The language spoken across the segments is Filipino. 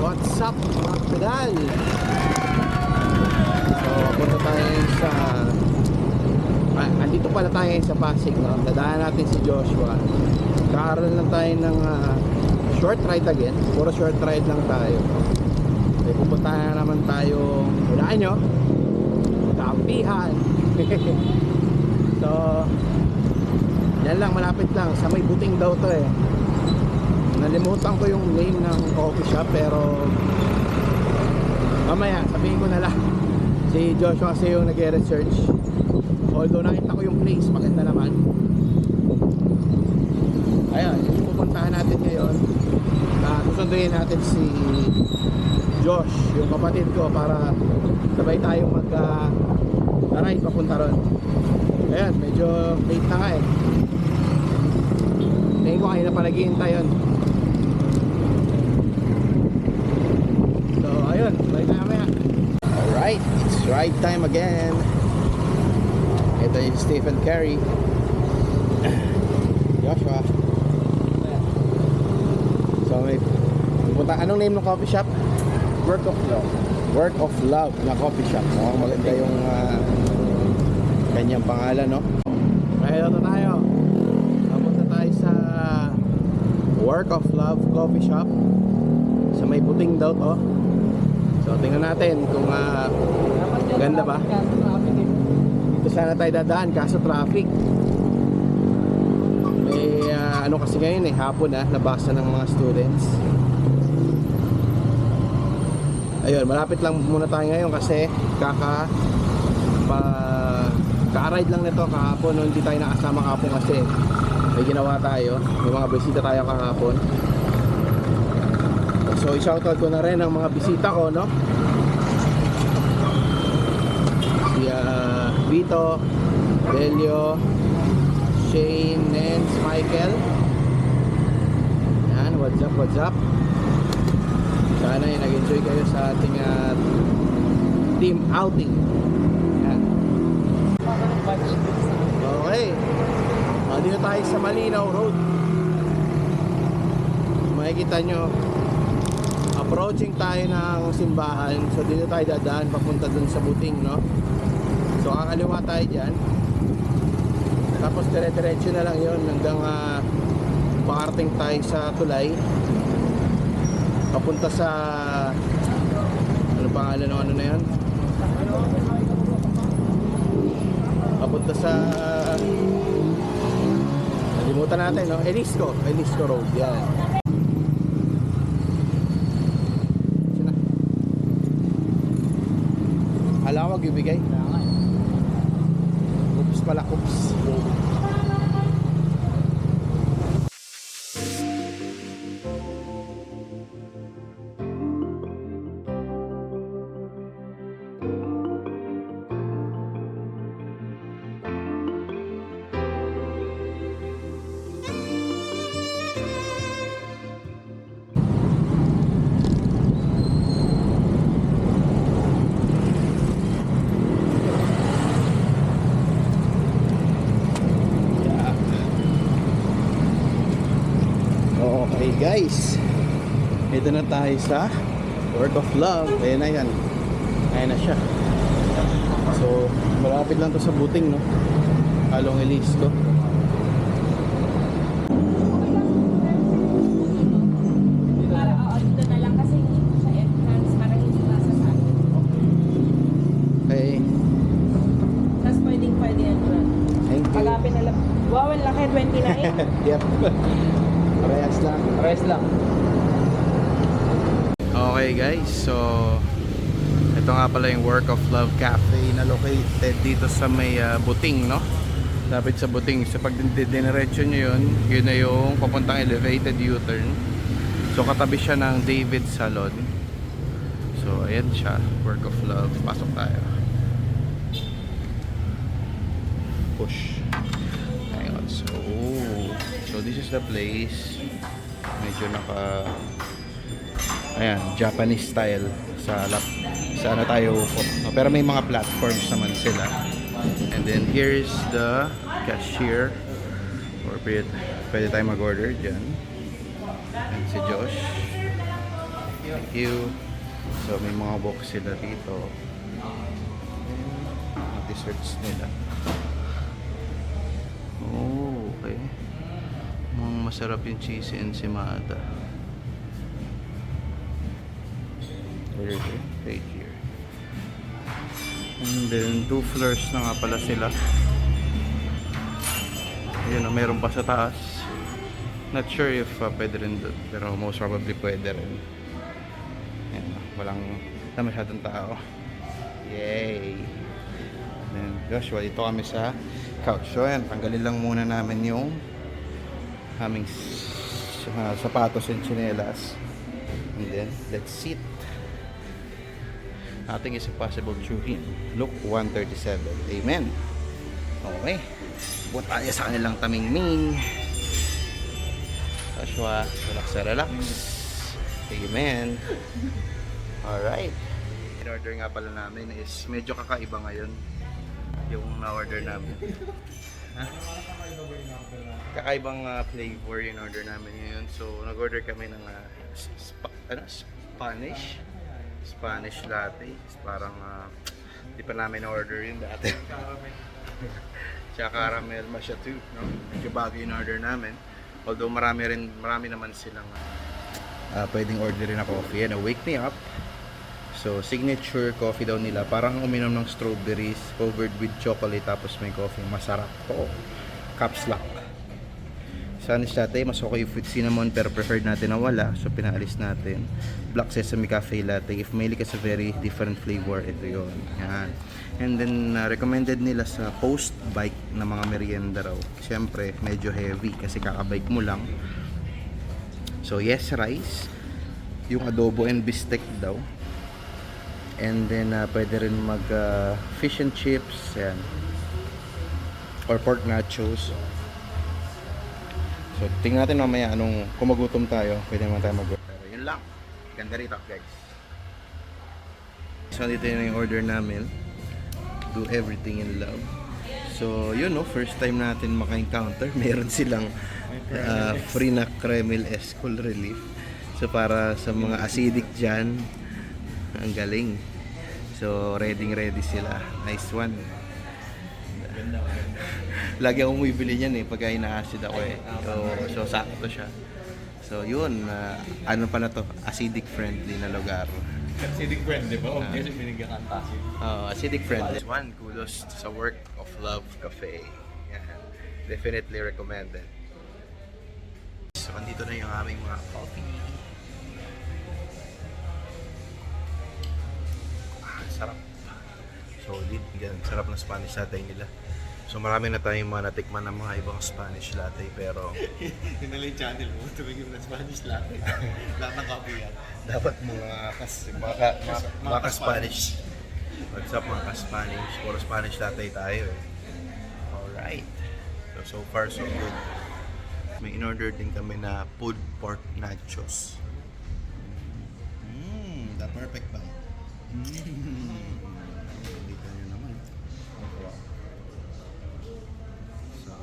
What's up mga pedal? So punta tayo sa andito pala tayo sa Pasig, no? Dadaan natin si Joshua. Kakaroon lang tayo ng short ride again. Puro short ride lang tayo. E pupunta na naman tayo, hulaan nyo, Kampihan. So yan lang, malapit lang. Sa may Buting daw to eh. Nalimutan ko yung name ng coffee shop, pero mamaya sabihin ko na lang. Si Joshua kasi yung nag-research. Although nakita ko yung place, maganda naman. Ayun, yung pupuntahan natin ngayon. Susunduin natin si Josh, yung kapatid ko, para sabay tayong mag-ride papunta ron. Ayun, medyo late na nga eh. Tingin ko kayo na pa naghihintay yun. So ayun, balik tayo mamaya. Alright, it's ride time again. Ito yung Stephen Curry. Joshua. So may pupunta, anong name ng coffee shop? Work of Love. Work of Love na coffee shop. Oh, maganda yung kanyang pangalan, no? Kaya ito tayo. Pupunta tayo sa Work of Love coffee shop. Sa may Buting daw to. So tingnan natin kung ganda ba. Dito sana tayo dadaan kaso traffic. May ano kasi ngayon eh, hapon nabasa ng mga students. Ayun, malapit lang muna tayo ngayon kasi ka-ride lang nito kahapon. No, hindi tayo nakasama kahapon kasi may ginawa tayo. May mga bisita tayo kahapon. So i-shoutout ko na rin ang mga bisita ko, no? Si Vito, Delio, Shane, Nance, Michael. Yan, what's up, what's up? Sana yung nag-enjoy kayo sa ating team outing. Yan. Okay. Dito tayo sa Malinaw Road. Makikita nyo, approaching tayo ng simbahan. So dito tayo dadaan papunta dun sa Buting, no? So kakaliwa tayo dyan. Tapos dire-diretso na lang yun hanggang pakarating tayo sa Tulay. Papunta sa ano pangalan ng ano na yun? Papunta sa nalimutan natin, no? Elisco Road, yan. Hala ko magbibigay. Oops pala, oops. Okay guys, ito na tayo sa Work of Love. Ayan na yan. Ayan na siya. So malapit lang to sa Buting, no? Halong Elisco. Dito na lang kasi sa entrance para hindi masasal. Okay. Tapos pwede yan. Thank you. Pagapin na lang. Wow, ang laki, 29. Yep. Parehas lang. Rest lang. Okay guys, so ito nga pala yung Work of Love Cafe na located dito sa may Buting, no? Lapit sa Buting. So pag diniretso nyo yun na yung papuntang elevated U-turn. So katabi siya ng David Salon. So ayan siya, Work of Love. Pasok tayo. Push. Ayun, so this is the place. Medyo ayan, Japanese style sa ano tayo upo. Pero may mga platforms naman sila. And then here's the cashier, or pwede tayo mag-order dyan. And si Josh. Thank you. So may mga box sila dito. Mga desserts nila. Oh, okay. Mukhang masarap yung cheesy ensaymada. Right here. And then 2 floors na nga pala sila. Ayun, meron pa sa taas. Not sure if pwede rin doon, pero most probably pwede rin. Ayan, walang na masyadong tao. Yay! Then Joshua, dito kami sa couch. So ayan, tanggalin lang muna namin yung aming sapatos and chinelas. And then, let's sit. Nothing is impossible through Him. Luke 1:37. Amen. Okay. Buwan tayo sa kanilang taming-ming. Joshua, relax na relax. Amen. Alright. In-order nga pala namin is medyo kakaiba ngayon yung na-order namin. Ha? Kakaibang flavor yung order namin ngayon. So, nag-order kami ng Spanish latte. Parang di pa namin na-order yun dati. Tsaka caramel macchiato, no? Medyo bago yung order namin. Although marami naman silang pwedeng orderin na coffee. Yan, wake me up. So, signature coffee daw nila. Parang uminom ng strawberries covered with chocolate tapos may coffee. Masarap to. Caps lock. Spanish latte, mas okay with cinnamon pero preferred natin na wala. So, pinaalis natin. Black sesame cafe latte. If maili ka sa very different flavor, ito yun. Yan. And then, recommended nila sa post-bike na mga merienda raw. Siyempre, medyo heavy kasi kakabike mo lang. So, yes, rice. Yung adobo and bistek daw. And then, pwede rin mag fish and chips. Yan. Or pork nachos. So, tingnan natin mamaya kung magutom tayo, pwede naman tayo mag-order. Pero yun lang. Ganda rito, guys. So, dito yun yung order namin. Do everything in love. So, yun, no, first time natin maka-encounter. Meron silang free na Kremil Escol Relief. So, para sa mga acidic dyan, ang galing. So, ready sila. Nice one. Lagi akong bumibili niyan pagka ina-acid ako So, sakto siya. So, yun. Ano pa na to? Acidic friendly na lugar. Acidic friendly ba? Obviously, binigyan ka ang acid. Acidic friendly. One, kudos sa Work of Love Cafe. Yan. Definitely recommended. So, andito na yung aming mga coffee. Sarap. Solid. Yan. Sarap ng Spanish latte nila. So marami na tayong mga natikman ng mga ibang Spanish latte pero Yun na lang yung channel mo, tumigil na Spanish latte. Lahat ng coffee yan. dapat mga ka-Spanish. What's up mga ka-Spanish? Puro Spanish latte tayo Alright. So far so good. May in-order din kami na pulled pork nachos. The perfect ba? Dito nyo naman. So,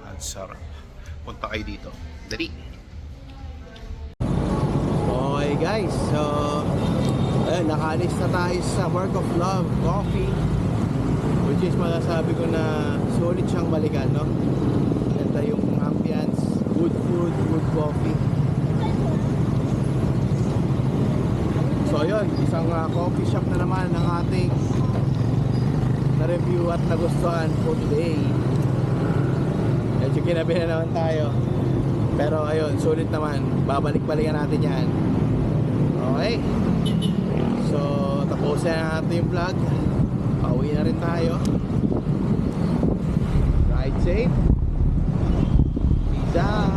ang sarap. Punta kayo dito. Dali! Okay guys, so ayun, nakaalis na tayo sa Work of Love Coffee, which is masasabi ko na solid siyang balikan, no? Ganda yung ambience, good food, good coffee. So yun, isang coffee shop na naman ng ating na-review at nagustuhan for today. Medyo kinabi na naman tayo, pero ayun, sulit naman. Babalik-balikan natin yan. Okay, so tapusin na natin yung vlog. Pauwi na rin tayo. Ride safe. Peace out.